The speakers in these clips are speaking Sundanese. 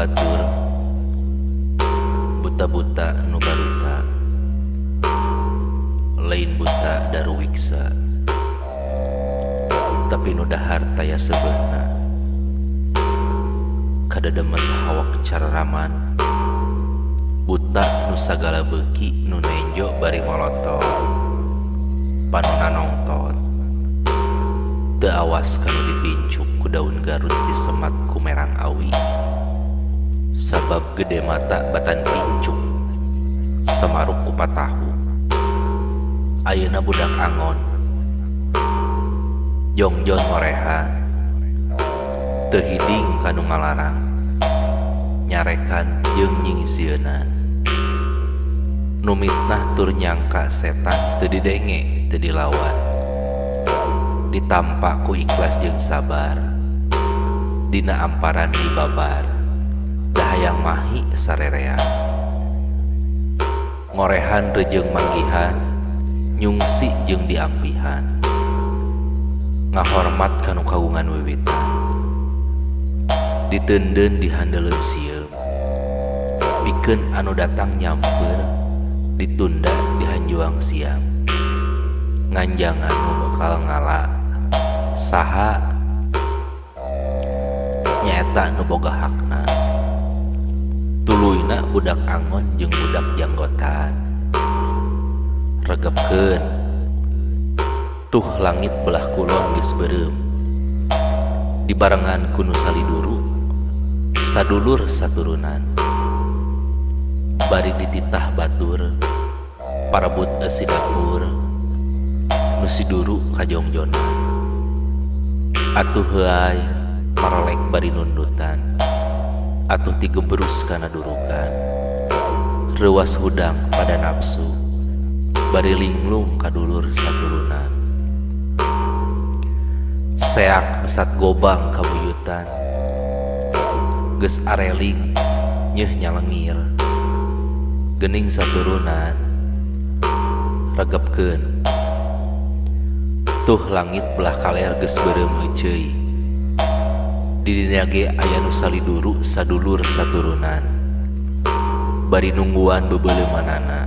batur buta-buta nu baruta lain buta darwiksa tapi nu dahar taya sebeuna kada demes hawak cararaman buta nu sagala beuki nu nenjo bari molotot panonna nongtot teu awas kanu dipincuk ku daun garut disemat ku merang awi sabab gede mata batan pincuk samaruk ku patahu ayeuna budak angon jongjon ngorehan teu hiding kanu ngalarang nyarekan jeung nyingsieunan nu mitnah tur nyangka setan teu didenge teu dilawan ditampa ku ikhlas jeung sabar dina amparan dibabar dahayang mahi sarerean ngorehan rejeung manggihan nyungsi jeung diampihan ngahormat kanu kagungan wiwitan diteundeun dihandeuleum sieum pikeun anu datang nyamper ditunda dihanjuang siang nganjangan nu bakal ngala saha nyaeta nu boga hakna tuluyna budak angon jeung budak janggotan regepkeun tuh langit belah kulon geus beureum dibarengan ku nu saliduru sadulur saturunan bari dititah batur parebut eusi dapur nu siduru kajongjonan atuh heuai marolek bari nundutan atuh tigeberus kana durukan reuas hudang pada nafsu bari linglung kadulur saturunan seak esat gobang kabuyutan geus areling nyeuh nyalengir geuning saturunan regepkeun tuh langit belah kaler geus beureum heuceuy di dinya ge aya nu saliduru sadulur saturunan bari nungguan bebeuleumanana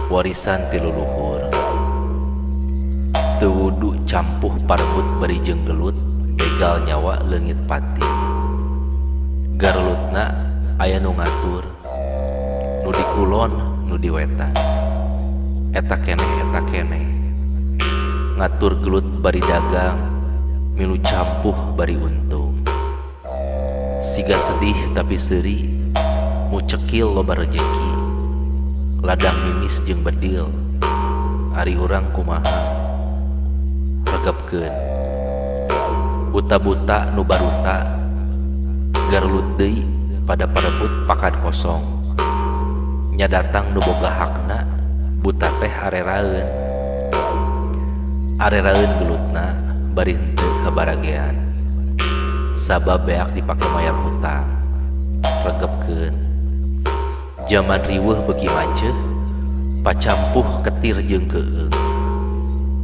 warisan ti leluhur teu wudu campuh parebut bari jeung gelut begal nyawa leungit pati garelutna aya nu ngatur nu di kulon nu di wetan eta keneh ngatur gelut bari dagang milu campuh bari untung siga sedih tapi seuri mucekil loba rejeki ladang mimis jeung bedil ari urang kumaha regepkeun buta-buta nu baruta garelut deui pada parebut pakan kosong nya datang nu boga hakna buta teh areraeun gelutna bari henteu kabaragean sabab beak dipake mayar hutang regepkeun zaman riweuh beuki maceuh pacampuh ketir jeung keueung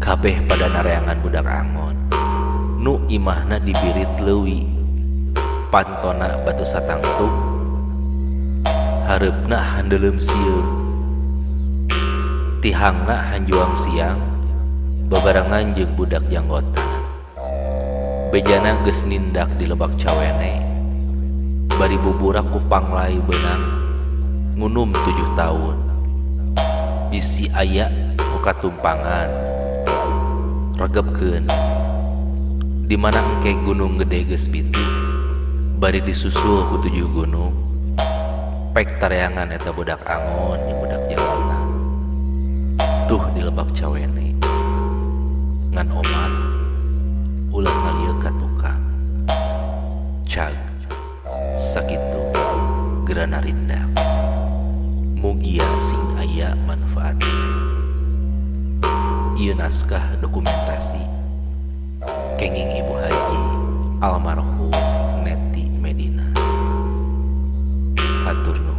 kabeh pada nareangan budak angon nu imahna dibirit leuwih pantona batu satangtung hareupna handeuleum sieum tihangna hanjuang siang babarengan jeung budak janggotan bejana geus nindak di lebak cawene bari buburak ku panglai beunang ngunum 7 taun bisi aya nu katumpangan regepkeun di mana engke gunung gede geus pitu bari disusul ku 7 gunung pek tareangan eta budak angon jeung budak janggotan tuh di lebak cawene ngan omat ulah ngalieu ka tukang cag sakitu gerana rindak mugia sing aya manfaat ieu naskah dokumentasi kenging Ibu Haji almarhum Neti Medina. Hatur nuhun.